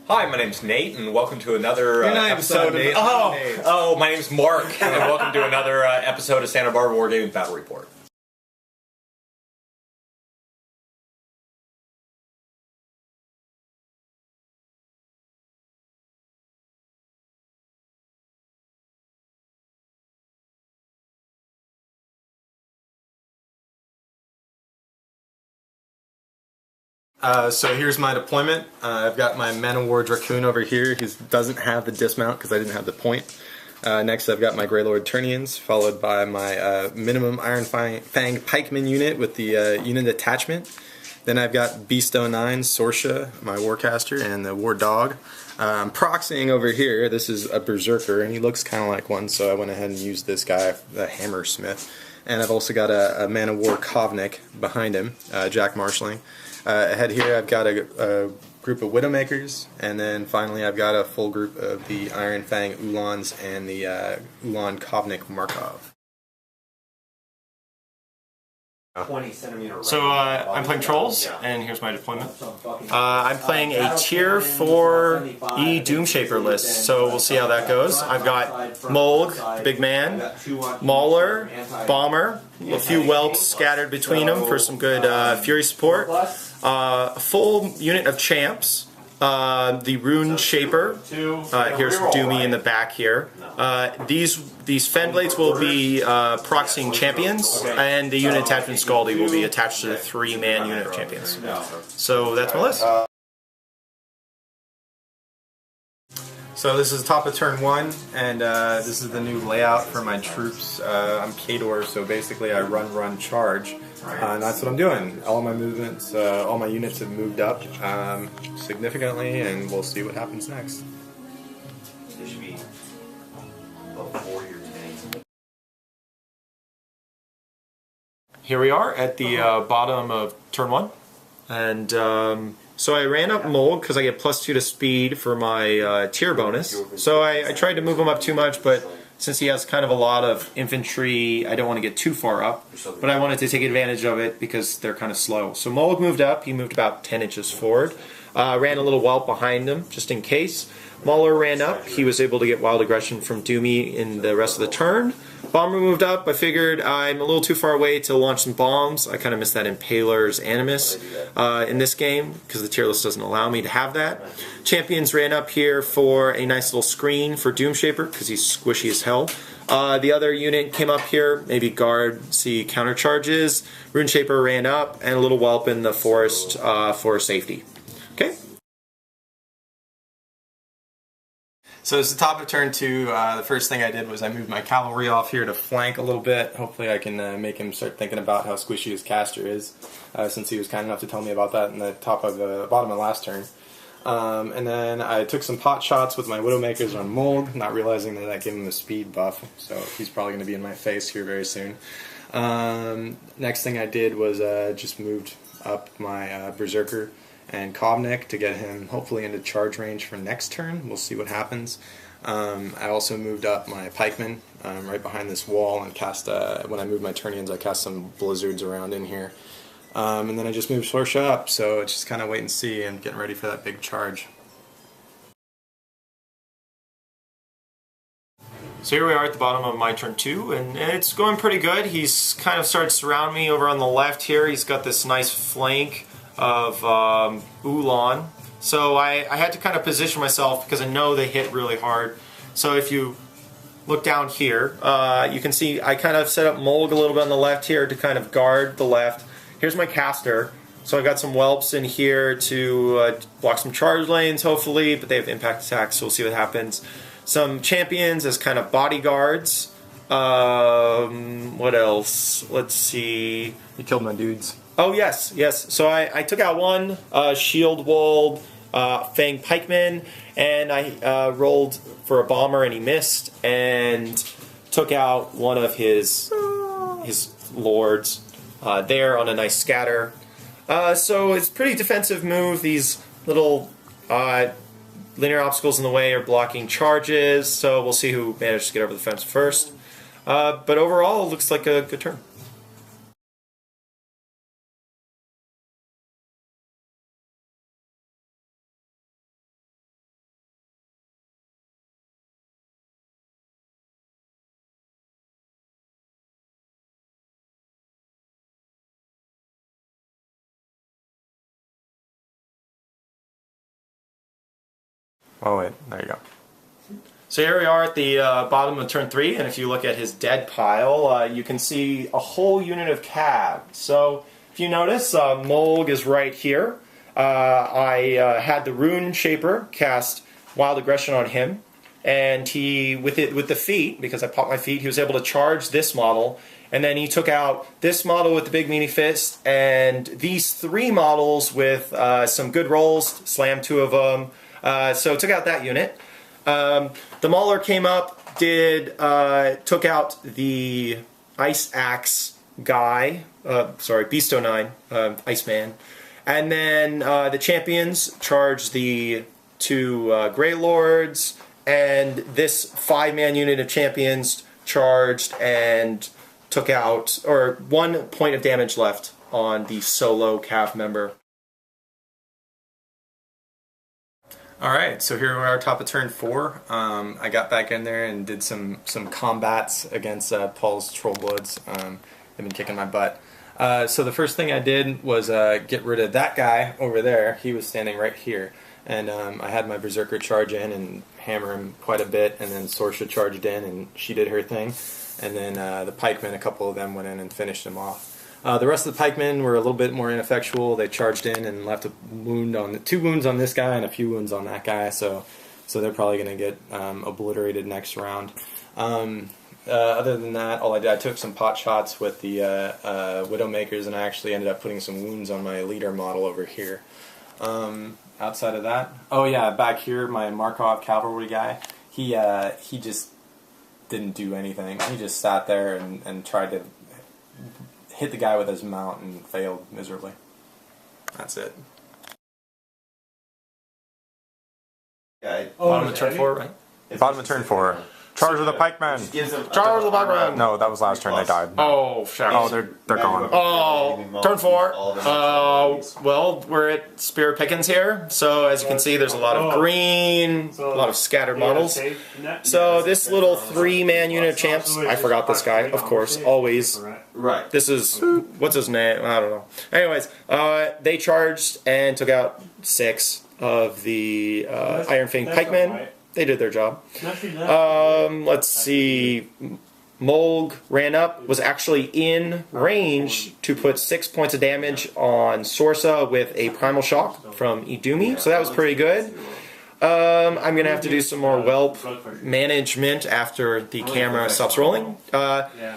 Hi, my name's Nate, and welcome to another episode Nate. of... my name's Mark, and welcome to another episode of Santa Barbara Wargaming Battle Report. So here's my deployment. I've got my Man of War Dracoon over here. He doesn't have the dismount because I didn't have the point. Next I've got my Greylord Turnians, followed by my minimum Iron Fang Pikeman unit with the unit attachment. Then I've got Beast 09, Sorsha, my Warcaster, and the War Dog. I'm proxying over here. This is a Berserker, and he looks kind of like one, so I went ahead and used this guy, the Hammersmith. And I've also got a Man of War Kovnik behind him, Jack Marshalling. Ahead here I've got a group of Widowmakers, and then finally I've got a full group of the Iron Fang Ulans and the Ulan Kovnik Markov. 20-centimeter. So I'm playing Trolls, and here's my deployment. I'm playing a Tier 4 eDoomshaper list, so we'll see how that goes. I've got Mulg, Big Man, Mauler, Bomber, a few whelps scattered between them for some good Fury support, a full unit of Champs, the Rune Shaper, here's Doomy in the back here. These Fen Blades will be proxying Champions, and the unit attachment Scaldy will be attached to the 3-man unit of Champions. So that's my list. So this is top of turn 1, and this is the new layout for my troops. I'm Khador, so basically I run, charge. And that's what I'm doing. All my movements, all my units have moved up significantly, and we'll see what happens next. There should be about 40 or 10. Here we are at the bottom of turn 1, and so I ran up Mulg because I get +2 to speed for my tier bonus. So I tried to move him up too much, but since he has kind of a lot of infantry, I don't want to get too far up, but I wanted to take advantage of it because they're kind of slow. So Mulg moved up. He moved about 10 inches forward. Ran a little whelp behind him, just in case. Mauler ran up. He was able to get Wild Aggression from Doomy in the rest of the turn. Bomber moved up. I figured I'm a little too far away to launch some bombs. I kind of missed that Impaler's Animus in this game because the tier list doesn't allow me to have that. Champions ran up here for a nice little screen for EDoomshaper because he's squishy as hell. The other unit came up here, maybe guard, see counter charges. RuneShaper ran up, and a little whelp in the forest for safety. Okay. So it's the top of turn 2. The first thing I did was I moved my cavalry off here to flank a little bit. Hopefully I can make him start thinking about how squishy his caster is, since he was kind enough to tell me about that in the bottom of last turn. And then I took some pot shots with my Widowmakers on Mulg, not realizing that gave him a speed buff, so he's probably going to be in my face here very soon. Next thing I did was just moved up my Berserker and Kovnik to get him hopefully into charge range for next turn. We'll see what happens. I also moved up my Pikeman right behind this wall and cast, when I moved my Turnians, I cast some Blizzards around in here. And then I just moved Sorsha up, so it's just kind of wait and see and getting ready for that big charge. So here we are at the bottom of my turn 2, and it's going pretty good. He's kind of started to surround me over on the left here. He's got this nice flank of Ulan. So I had to kind of position myself because I know they hit really hard. So if you look down here, you can see I kind of set up Mulg a little bit on the left here to kind of guard the left. Here's my caster. So I got some whelps in here to block some charge lanes, hopefully, but they have impact attacks, so we'll see what happens. Some champions as kind of bodyguards. What else? Let's see. You killed my dudes. Oh, yes. So I took out one shield walled Fang Pikeman, and I rolled for a bomber, and he missed, and took out one of his lords there on a nice scatter. So it's a pretty defensive move. These little linear obstacles in the way are blocking charges, so we'll see who manages to get over the fence first. But overall, it looks like a good turn. Oh wait, there you go. So here we are at the bottom of turn 3, and if you look at his dead pile, you can see a whole unit of cav. So if you notice, Molg is right here. I had the EDoomshaper cast Wild Aggression on him, and he, with the feat, because I popped my feat, he was able to charge this model, and then he took out this model with the big meaty fist, and these 3 models with some good rolls, slammed 2 of them, so took out that unit. The Mauler came up, took out the Ice Axe guy, Beasto 9, Iceman, and then the champions charged the 2 Grey Lords, and this 5-man unit of champions charged and took out, or 1 point of damage left on the solo cav member. Alright, so here we are top of turn 4. I got back in there and did some combats against Paul's Trollbloods. They've been kicking my butt. So the first thing I did was get rid of that guy over there. He was standing right here. And I had my Berserker charge in and hammer him quite a bit, and then Sorsha charged in and she did her thing. And then the pikemen, a couple of them went in and finished him off. The rest of the pikemen were a little bit more ineffectual. They charged in and left a wound on 2 wounds on this guy and a few wounds on that guy. So they're probably going to get obliterated next round. Other than that, all I did, I took some pot shots with the Widowmakers, and I actually ended up putting some wounds on my leader model over here. Outside of that, oh yeah, back here, my Markov cavalry guy, he just didn't do anything. He just sat there and tried to hit the guy with his mount and failed miserably. That's it. Yeah, Bottom of turn 4, right? Bottom of turn 4. Charge of the pikemen! Charge the pikemen! No, that was last turn. They died. Oh, shit. Oh, they're gone. Oh, turn 4. Well, we're at Spear Pickens here, so as you can see, there's a lot of green, a lot of scattered models. So this little 3-man unit of champs, I forgot this guy, of course, always. Right. This is, what's his name? I don't know. Anyways, they charged and took out 6 of the Iron Fang pikemen. They did their job. Let's see. Molg ran up, was actually in range to put 6 points of damage on Sorsa with a Primal Shock from eDoomshaper, so that was pretty good. I'm going to have to do some more whelp management after the camera stops rolling.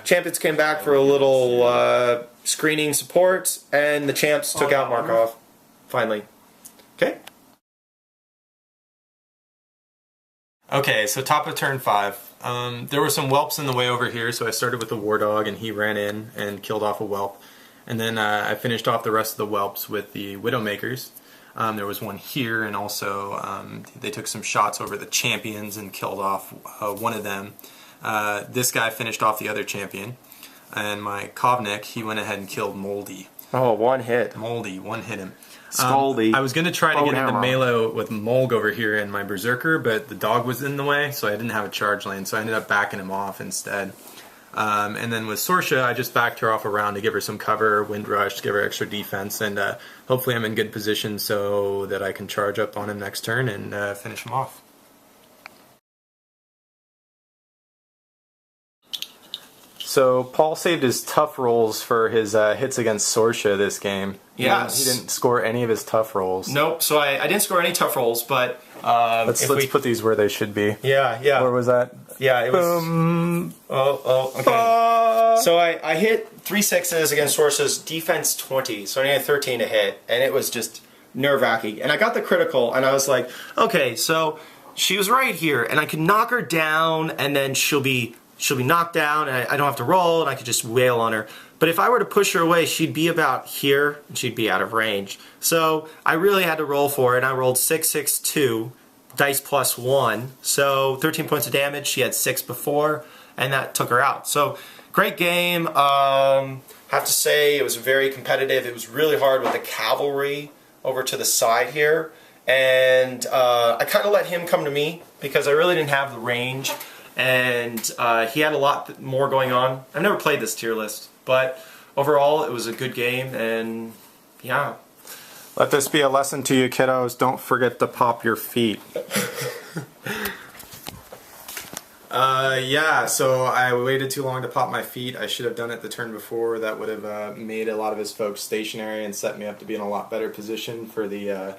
Champions came back for a little screening support, and the champs took out Markov, finally. Okay. Okay, so top of turn 5. There were some whelps in the way over here, so I started with the War Dog, and he ran in and killed off a whelp. And then I finished off the rest of the whelps with the Widowmakers. There was one here, and also they took some shots over the champions and killed off one of them. This guy finished off the other champion, and my Kovnik, he went ahead and killed Moldy. Oh, 1 hit. Moldy, 1 hit him. Scaldy. I was going to try to get into melee with Molg over here in my Berserker, but the dog was in the way, so I didn't have a charge lane, so I ended up backing him off instead. And then with Sorsha, I just backed her off a round to give her some cover, wind rush, to give her extra defense, and hopefully I'm in good position so that I can charge up on him next turn and finish him off. So Paul saved his tough rolls for his hits against Sorsha this game. Yes. He didn't score any of his tough rolls. Nope, so I didn't score any tough rolls, but... let's put these where they should be. Yeah, yeah. Where was that? Yeah, it was... Boom. Okay. So I hit 3 6s against Sorsha's defense 20, so I needed 13 to hit, and it was just nerve-wracking. And I got the critical, and I was like, okay, so she was right here, and I could knock her down, and then she'll be knocked down, and I don't have to roll, and I could just wail on her. But if I were to push her away, she'd be about here, and she'd be out of range. So I really had to roll for it, and I rolled 6, 6, 2, dice plus 1. So 13 points of damage. She had 6 before, and that took her out. So great game. Have to say it was very competitive. It was really hard with the cavalry over to the side here. And I kind of let him come to me because I really didn't have the range. And he had a lot more going on. I've never played this tier list, but overall it was a good game, and yeah. Let this be a lesson to you kiddos. Don't forget to pop your feet. Yeah, so I waited too long to pop my feet. I should have done it the turn before. That would have made a lot of his folks stationary and set me up to be in a lot better position for the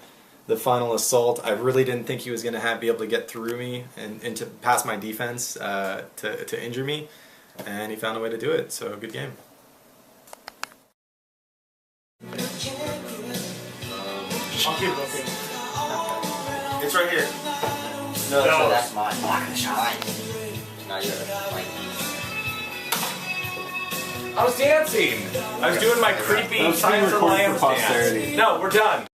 final assault. I really didn't think he was going to be able to get through me and to pass my defense to injure me, and he found a way to do it, so good game. I'll keep looking. It's right here. No, so that's mine. I'm not gonna shine. Not yours. I was dancing. I was doing my creepy Silence of the Lambs dance. No, we're done.